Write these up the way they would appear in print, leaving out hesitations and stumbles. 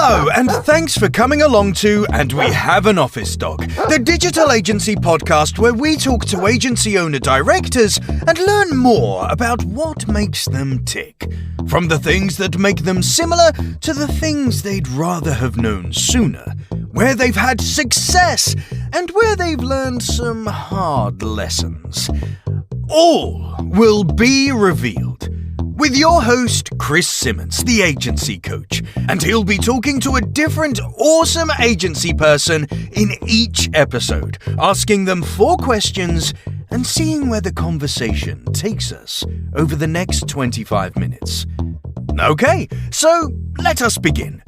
Hello, and thanks for coming along to And We Have an Office Dog, the digital agency podcast where we talk to agency owner-directors and learn more about what makes them tick. From the things that make them similar to the things they'd rather have known sooner, where they've had success and where they've learned some hard lessons. All will be revealed with your host, Chris Simmons, the agency coach, and he'll be talking to a different awesome agency person in each episode, asking them 4 questions and seeing where the conversation takes us over the next 25 minutes. Okay, so let us begin.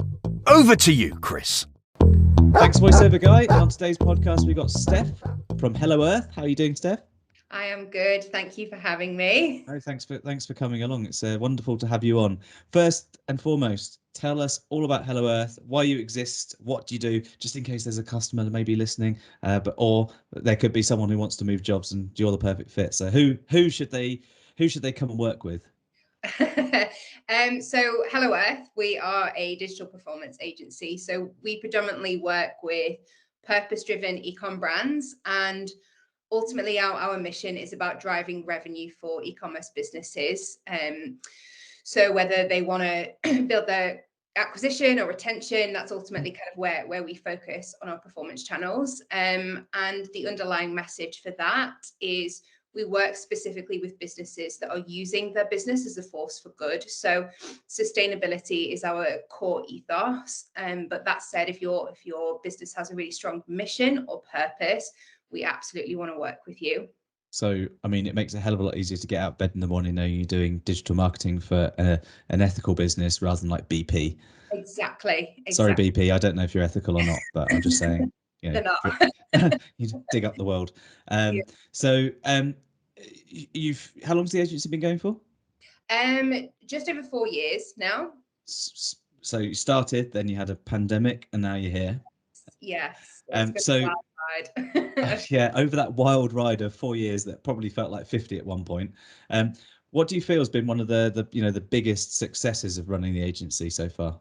Over to you, Chris. Thanks, voiceover guy. And on today's podcast, we've got Steph from Hello Earth. How are you doing, Steph? I am good. Thank you for having me. Oh, thanks for coming along. It's wonderful to have you on. First and foremost, tell us all about Hello Earth, why you exist, what do you do, just in case there's a customer that may be listening, or there could be someone who wants to move jobs and you're the perfect fit. So who should they come and work with? So Hello Earth, we are a digital performance agency. So we predominantly work with purpose-driven e-com brands, and ultimately our mission is about driving revenue for e-commerce businesses. So whether they want to build their acquisition or retention, that's ultimately kind of where we focus on our performance channels. And the underlying message for that is we work specifically with businesses that are using their business as a force for good. So sustainability is our core ethos. But that said, if your business has a really strong mission or purpose, we absolutely want to work with you. So, I mean, it makes it a hell of a lot easier to get out of bed in the morning knowing you're doing digital marketing for an ethical business rather than like BP. Exactly. Sorry, BP. I don't know if you're ethical or not, but I'm just saying, you know, you dig up the world. Yeah. So, how long's the agency been going for? Just over 4 years now. So you started, then you had a pandemic, and now you're here. Yes. So yeah, over that wild ride of 4 years that probably felt like 50 at one point. What do you feel has been one of the biggest successes of running the agency so far?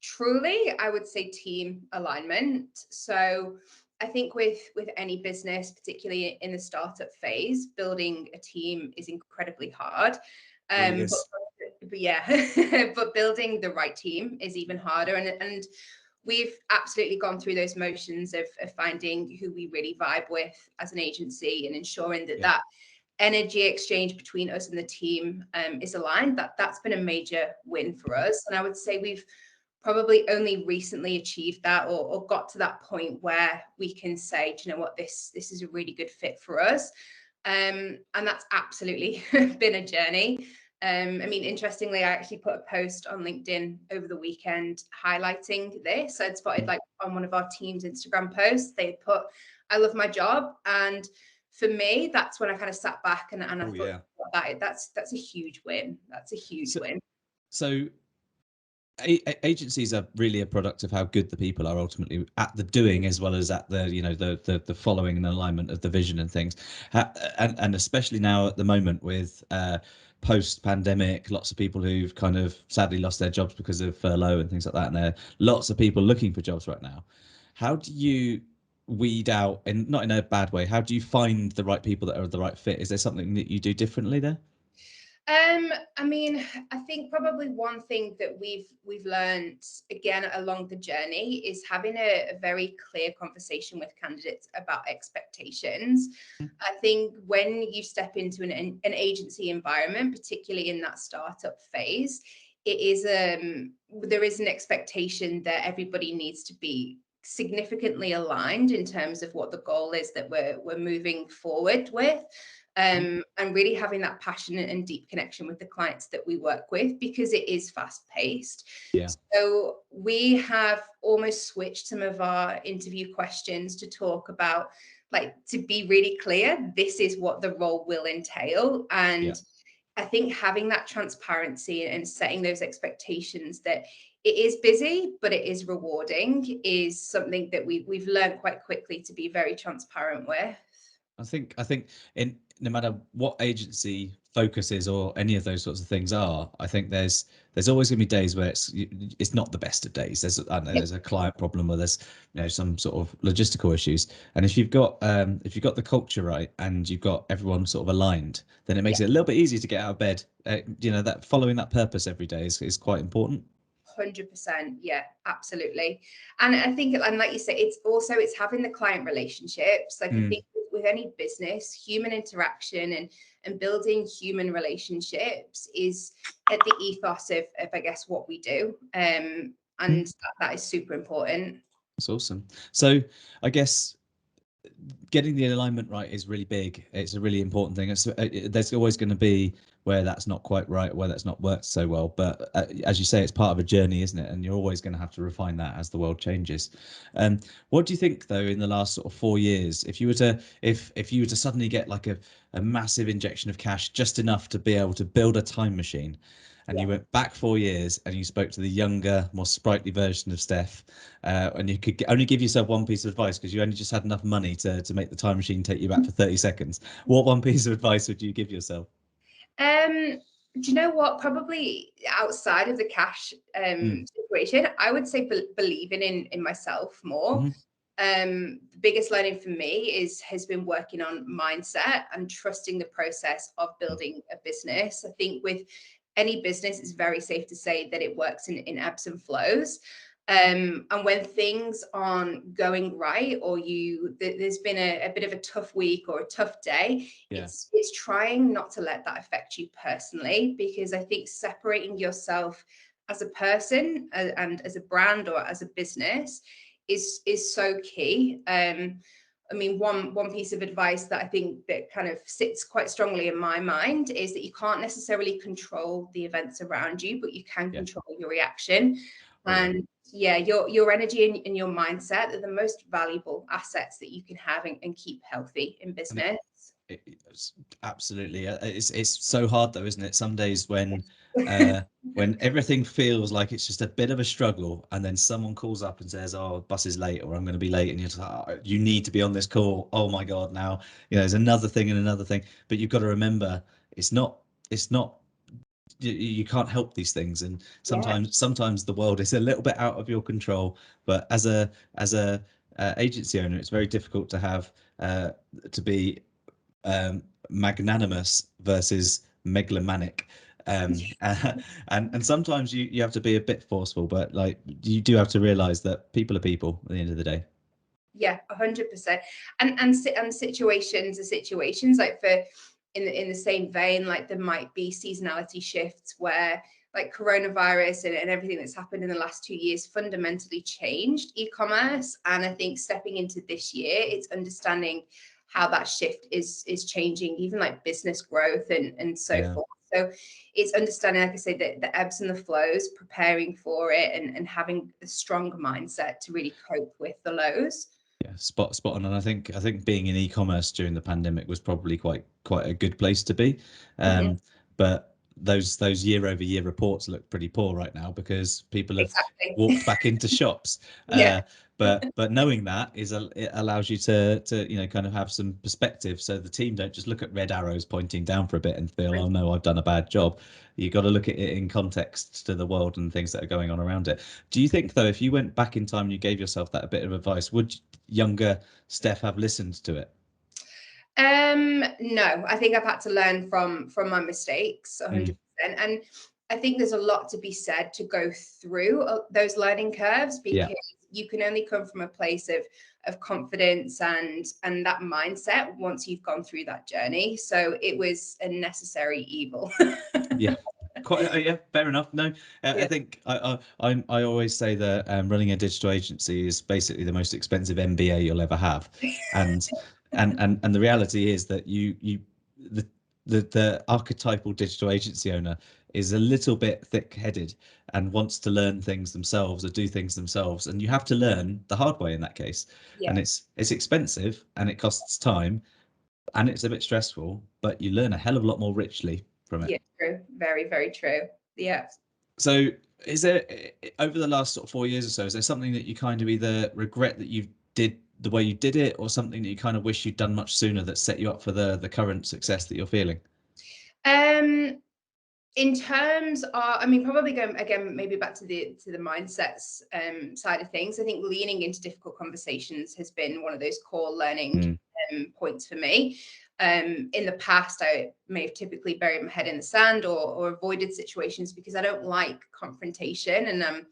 Truly, I would say team alignment. So I think with any business, particularly in the startup phase, building a team is incredibly hard. But yeah, but building the right team is even harder. And we've absolutely gone through those motions of finding who we really vibe with as an agency and ensuring that energy exchange between us and the team is aligned. That's been a major win for us. And I would say we've probably only recently achieved that or got to that point where we can say, do you know what, this is a really good fit for us. And that's absolutely been a journey. I mean, interestingly, I actually put a post on LinkedIn over the weekend highlighting this. I'd spotted like on one of our team's Instagram posts, they had put, I love my job. And for me, that's when I kind of sat back and I thought that's a huge win. That's a huge win. So agencies are really a product of how good the people are ultimately at the doing, as well as at the following and alignment of the vision and things. And especially now at the moment with post-pandemic, lots of people who've kind of sadly lost their jobs because of furlough and things like that, and there are lots of people looking for jobs right now. How do you weed out, and not in a bad way, how do you find the right people that are the right fit? Is there something that you do differently there? I mean, I think probably one thing that we've learned again along the journey is having a very clear conversation with candidates about expectations. I think when you step into an agency environment, particularly in that startup phase, it is there is an expectation that everybody needs to be significantly aligned in terms of what the goal is that we're moving forward with. And really having that passionate and deep connection with the clients that we work with, because it is fast paced. Yeah. So we have almost switched some of our interview questions to talk about, like, to be really clear, this is what the role will entail. And I think having that transparency and setting those expectations that it is busy, but it is rewarding is something that we've learned quite quickly to be very transparent with. I think in no matter what agency focuses or any of those sorts of things are, I think there's always going to be days where it's not the best of days. I know there's a client problem, or there's some sort of logistical issues, and if you've got the culture right and you've got everyone sort of aligned, then it makes it a little bit easier to get out of bed. That following that purpose every day is quite important. 100%. Yeah, absolutely. And I think, and like you say, it's having the client relationships. Like I think with any business, human interaction and building human relationships is at the ethos of I guess what we do. And that is super important. That's awesome. So I guess getting the alignment right is really big. It's a really important thing. There's always going to be where that's not quite right, where that's not worked so well. But as you say, it's part of a journey, isn't it? And you're always going to have to refine that as the world changes. What do you think, though, in the last sort of 4 years, if you were to suddenly get like a massive injection of cash, just enough to be able to build a time machine, and you went back 4 years and you spoke to the younger, more sprightly version of Steph, and you could only give yourself one piece of advice because you only just had enough money to make the time machine take you back for 30 seconds. What one piece of advice would you give yourself? Do you know what? Probably outside of the cash situation, I would say believing in myself more. The biggest learning for me has been working on mindset and trusting the process of building a business. I think with any business, it's very safe to say that it works in ebbs and flows. And when things aren't going right, or there's been a bit of a tough week or a tough day, it's trying not to let that affect you personally, because I think separating yourself as a person and as a brand or as a business is so key. I mean, one piece of advice that I think that kind of sits quite strongly in my mind is that you can't necessarily control the events around you, but you can control your reaction. And your energy and your mindset are the most valuable assets that you can have and keep healthy in business. Absolutely. It's so hard though, isn't it? Some days when everything feels like it's just a bit of a struggle, and then someone calls up and says, "Oh, bus is late," or "I'm going to be late," and you're just like, "Oh, you need to be on this call. Oh my God, now there's another thing and another thing." But you've got to remember, it's not. You can't help these things, and sometimes the world is a little bit out of your control. But as a agency owner, it's very difficult to have to be magnanimous versus megalomaniac, and sometimes you have to be a bit forceful, but like you do have to realize that people are people at the end of the day. 100%. And situations are situations. Like in the same vein, like there might be seasonality shifts where like coronavirus and everything that's happened in the last 2 years fundamentally changed e-commerce. And I think stepping into this year, it's understanding how that shift is changing, even like business growth and so forth. So it's understanding, like I say, the ebbs and the flows, preparing for it, and having a strong mindset to really cope with the lows. Yeah, spot on. And I think being in e-commerce during the pandemic was probably quite a good place to be. But those year-over-year reports look pretty poor right now because people have walked back into shops. But knowing that it allows you to kind of have some perspective, so the team don't just look at red arrows pointing down for a bit and feel, oh no, I've done a bad job. You got to look at it in context to the world and things that are going on around it. Do you think though, if you went back in time and you gave yourself that a bit of advice, would younger Steph have listened to it? No, I think I've had to learn from my mistakes 100%. And I think there's a lot to be said to go through those learning curves, because you can only come from a place of confidence and that mindset once you've gone through that journey. So it was a necessary evil. Fair enough. No, I think I always say that running a digital agency is basically the most expensive MBA you'll ever have, and the reality is that the archetypal digital agency owner is a little bit thick-headed and wants to learn things themselves or do things themselves, and you have to learn the hard way in that case. And it's expensive and it costs time and it's a bit stressful, but you learn a hell of a lot more richly from it. Yeah, true. Very, very true. Yeah. So is there, over the last sort of 4 years or so, is there something that you kind of either regret that you did the way you did it, or something that you kind of wish you'd done much sooner that set you up for the current success that you're feeling? In terms of, I mean, probably going again, maybe back to the mindsets side of things. I think leaning into difficult conversations has been one of those core learning points for me. In the past, I may have typically buried my head in the sand or avoided situations because I don't like confrontation, and it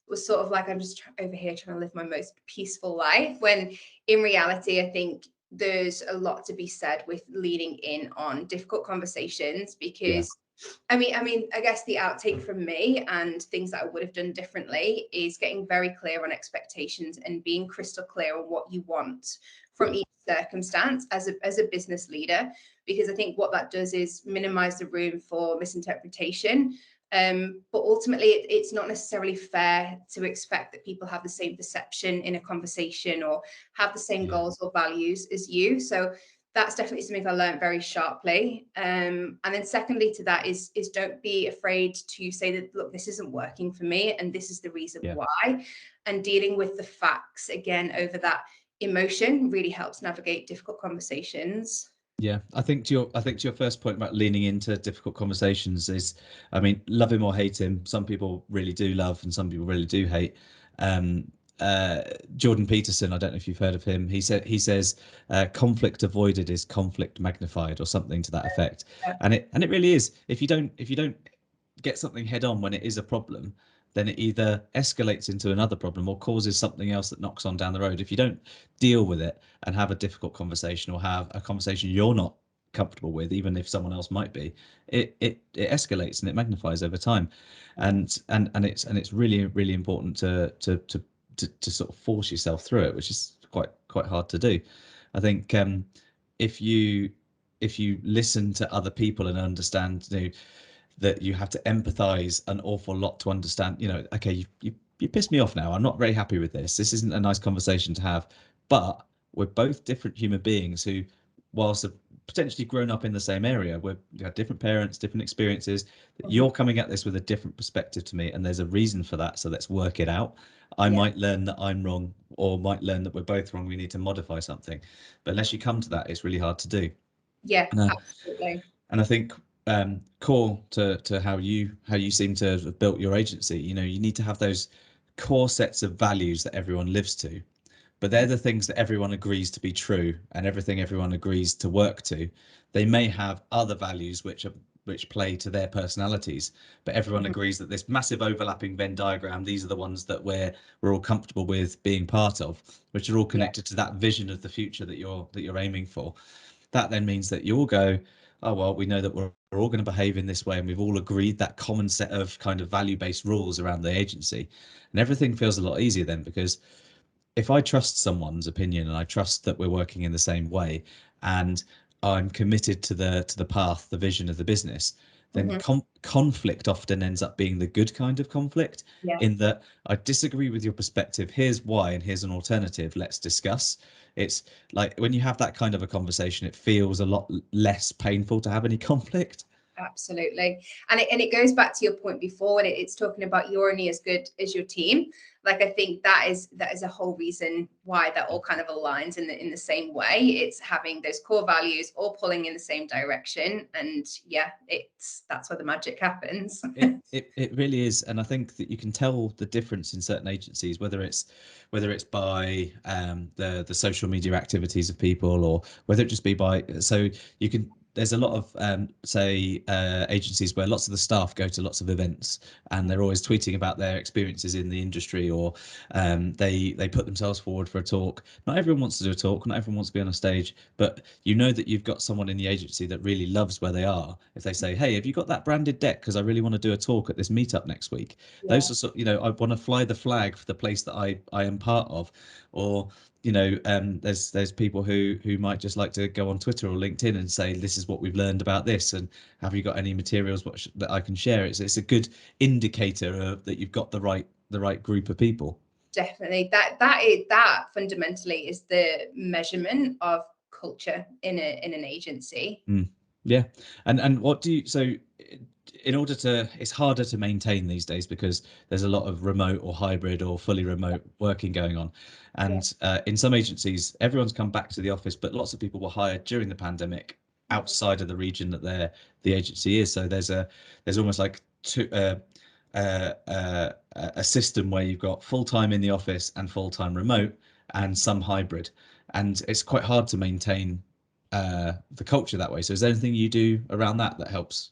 was sort of like I'm just over here trying to live my most peaceful life. When in reality, I think there's a lot to be said with leaning in on difficult conversations because. I mean, I guess the outtake from me and things that I would have done differently is getting very clear on expectations and being crystal clear on what you want from each circumstance as a business leader, because I think what that does is minimize the room for misinterpretation. But ultimately, it's not necessarily fair to expect that people have the same perception in a conversation or have the same goals or values as you. So that's definitely something I learned very sharply. And then secondly to that is don't be afraid to say that, look, this isn't working for me and this is the reason why. And dealing with the facts again over that emotion really helps navigate difficult conversations. Yeah, I think to your first point about leaning into difficult conversations is, I mean, love him or hate him, some people really do love and some people really do hate. Jordan Peterson, I don't know if you've heard of him. He says conflict avoided is conflict magnified, or something to that effect. And it really is. If you don't get something head on when it is a problem, then it either escalates into another problem or causes something else that knocks on down the road. If you don't deal with it and have a difficult conversation, or have a conversation you're not comfortable with, even if someone else might be, it escalates and it magnifies over time. And it's really, really important to sort of force yourself through it, which is quite hard to do. I think if you listen to other people and understand, that you have to empathize an awful lot to understand, okay, you pissed me off now. I'm not very happy with this. This isn't a nice conversation to have. But we're both different human beings who, whilst have potentially grown up in the same area, we have different parents, different experiences. You're coming at this with a different perspective to me, and there's a reason for that. So let's work it out. I might learn that I'm wrong, or might learn that we're both wrong. We need to modify something. But unless you come to that, it's really hard to do. Yeah, absolutely. And I think core to how you seem to have built your agency, you need to have those core sets of values that everyone lives to, but they're the things that everyone agrees to be true, and everything everyone agrees to work to. They may have other values which play to their personalities, but everyone agrees that this massive overlapping Venn diagram, these are the ones that we're all comfortable with being part of, which are all connected to that vision of the future that you're aiming for. That then means that you all go, oh, well, we know that we're all going to behave in this way, and we've all agreed that common set of kind of value-based rules around the agency, and everything feels a lot easier then, because if I trust someone's opinion and I trust that we're working in the same way, and I'm committed to the path, the vision of the business, then conflict often ends up being the good kind of conflict, in that I disagree with your perspective, here's why, and here's an alternative, let's discuss. It's like when you have that kind of a conversation, it feels a lot less painful to have any conflict. Absolutely. And it goes back to your point before when it's talking about you're only as good as your team. Like, I think that is a whole reason why that all kind of aligns in the same way. It's having those core values all pulling in the same direction. And that's where the magic happens. It really is. And I think that you can tell the difference in certain agencies, whether it's by the social media activities of people, or whether it just be by, so you can, there's a lot of agencies where lots of the staff go to lots of events and they're always tweeting about their experiences in the industry, or they put themselves forward for a talk. Not everyone wants to do a talk, not everyone wants to be on a stage, but you know that you've got someone in the agency that really loves where they are. If they say, hey, have you got that branded deck, because I really want to do a talk at this meetup next week. Those are sort of, I want to fly the flag for the place that I am part of. Or there's people who might just like to go on Twitter or LinkedIn and say, this is what we've learned about this, and have you got any materials that I can share? It's a good indicator of that you've got the right group of people. Definitely, that fundamentally is the measurement of culture in an agency. Yeah. And what do you, so in order to, it's harder to maintain these days because there's a lot of remote or hybrid or fully remote working going on. And in some agencies, everyone's come back to the office, but lots of people were hired during the pandemic outside of the region that the agency is. So there's almost like a system where you've got full-time in the office and full-time remote and some hybrid, and it's quite hard to maintain the culture that way. So is there anything you do around that helps?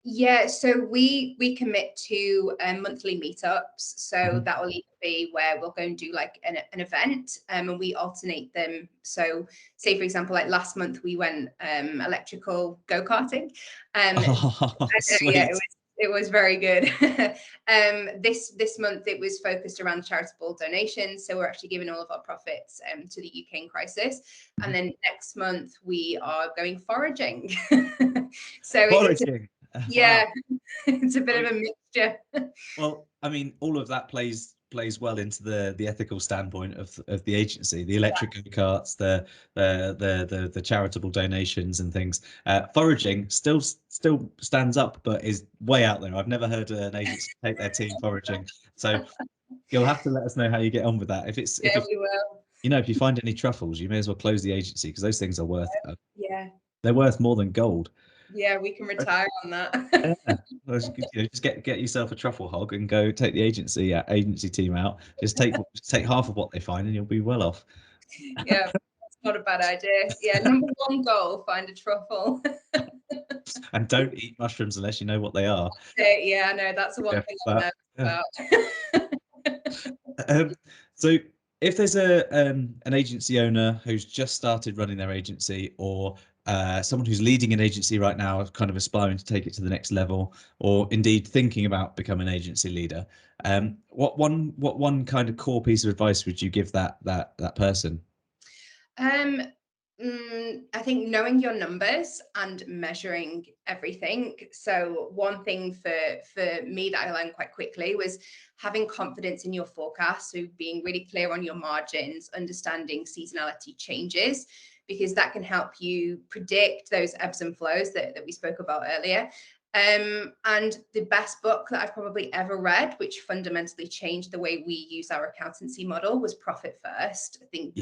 Yeah, so we commit to monthly meetups. So that will either be where we'll go and do like an event, and we alternate them. So say for example, like last month we went electrical go-karting. Yeah, it was very good. This month it was focused around charitable donations. So we're actually giving all of our profits to the Ukraine crisis. And then next month we are going foraging. So foraging. Yeah, wow. It's a bit of a mixture. Well, I mean, all of that plays well into the ethical standpoint of the agency, the electric go-karts, the charitable donations and things. Foraging still stands up, but is way out there. I've never heard an agency take their team foraging. So you'll have to let us know how you get on with that. If we will. You know, if you find any truffles, you may as well close the agency, because those things are worth they're worth more than gold. Yeah, we can retire on that. Yeah. Just get yourself a truffle hog and go take the agency team out. Just take half of what they find and you'll be well off. Yeah, that's not a bad idea. Yeah, number one goal, find a truffle. And don't eat mushrooms unless you know what they are. Yeah, no, that's the one thing I know about. So if there's an agency owner who's just started running their agency, or someone who's leading an agency right now, kind of aspiring to take it to the next level, or indeed thinking about becoming an agency leader, what one kind of core piece of advice would you give that person? I think knowing your numbers and measuring everything. So one thing for me that I learned quite quickly was having confidence in your forecast. So being really clear on your margins, understanding seasonality changes, because that can help you predict those ebbs and flows that we spoke about earlier. And the best book that I've probably ever read, which fundamentally changed the way we use our accountancy model, was Profit First. I think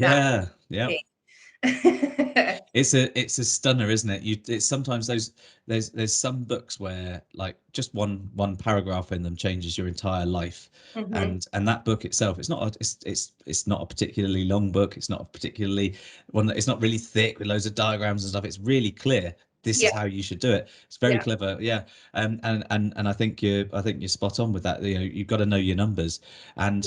it's a stunner, isn't it? It's sometimes there's some books where like just one paragraph in them changes your entire life. And that book itself, it's not a particularly long book. It's not a particularly one that, it's not really thick with loads of diagrams and stuff. It's really clear. This is how you should do it. It's very clever. And I think you're spot on with that. You know, you've got to know your numbers. And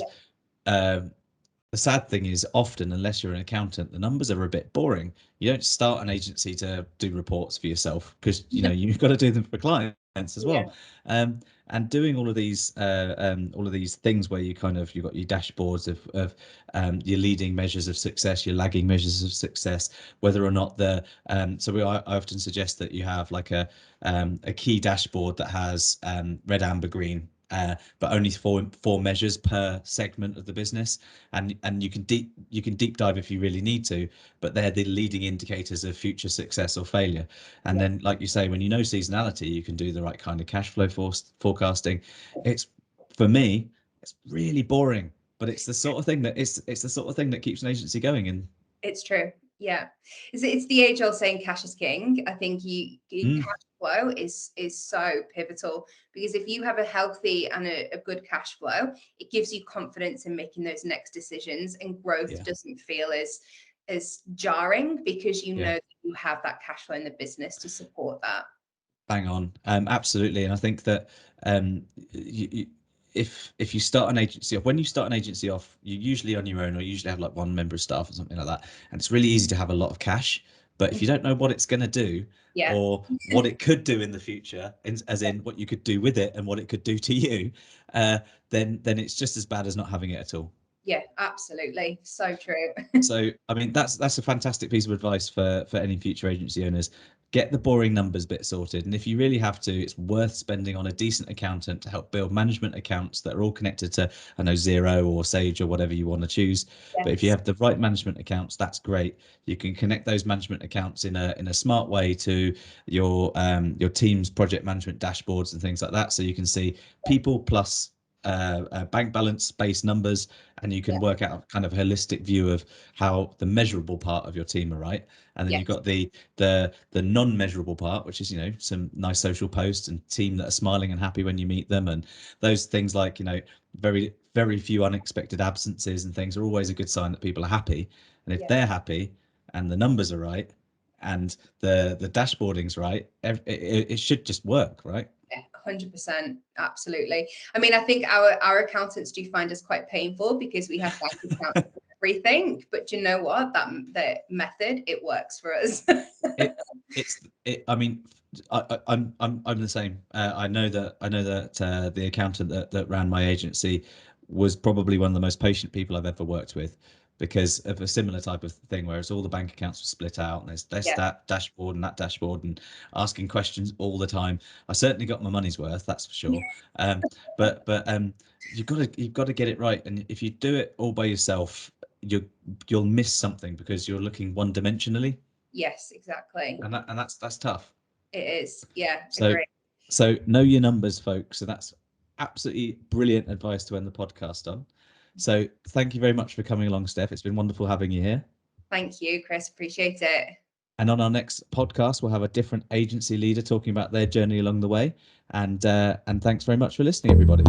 the sad thing is, often, unless you're an accountant, the numbers are a bit boring. You don't start an agency to do reports for yourself, because you know you've got to do them for clients as well. And doing all of these things where you've got your dashboards of your leading measures of success, your lagging measures of success, whether or not I often suggest that you have like a key dashboard that has red, amber, green. But only four measures per segment of the business, and you can deep dive if you really need to, but they're the leading indicators of future success or failure. And then, like you say, when you know seasonality, you can do the right kind of cash flow forecasting. For me, it's really boring, but it's the sort of thing that keeps an agency going. And it's true. Yeah, it's the age-old saying, cash is king. I think cash flow is so pivotal, because if you have a healthy and a good cash flow, it gives you confidence in making those next decisions, and growth doesn't feel as jarring, because you know that you have that cash flow in the business to support that. Bang on. Absolutely. And I think that if you start an agency off, when you start an agency off, you're usually on your own, or you usually have like one member of staff or something like that, and it's really easy to have a lot of cash. But if you don't know what it's going to do, or what it could do in the future, as in what you could do with it and what it could do to you, then it's just as bad as not having it at all. Yeah, absolutely. So true. So, I mean, that's a fantastic piece of advice for any future agency owners. Get the boring numbers bit sorted. And if you really have to, it's worth spending on a decent accountant to help build management accounts that are all connected to, I know, Xero or Sage or whatever you want to choose. Yes. But if you have the right management accounts, that's great. You can connect those management accounts in a smart way to your team's project management dashboards and things like that. So you can see people plus bank balance based numbers, and you can work out kind of a holistic view of how the measurable part of your team are right. And then you've got the non-measurable part, which is, you know, some nice social posts and team that are smiling and happy when you meet them, and those things like, you know, very, very few unexpected absences and things are always a good sign that people are happy. And if they're happy and the numbers are right and the dashboarding's right, it should just work, right? 100%, absolutely. I mean, I think our accountants do find us quite painful because we have bank accounts for everything. But you know what? The method, it works for us. I mean, I'm the same. I know that the accountant that ran my agency was probably one of the most patient people I've ever worked with, because of a similar type of thing, whereas all the bank accounts were split out and there's that dashboard and that dashboard and asking questions all the time. I certainly got my money's worth, that's for sure. But you've got to get it right, and if you do it all by yourself, you'll miss something because you're looking one-dimensionally. Yes, exactly. And that's tough. It is, yeah. So know your numbers, folks. So that's absolutely brilliant advice to end the podcast on. So thank you very much for coming along, Steph. It's been wonderful having you here. Thank you, Chris. Appreciate it. And on our next podcast, we'll have a different agency leader talking about their journey along the way. And thanks very much for listening, everybody.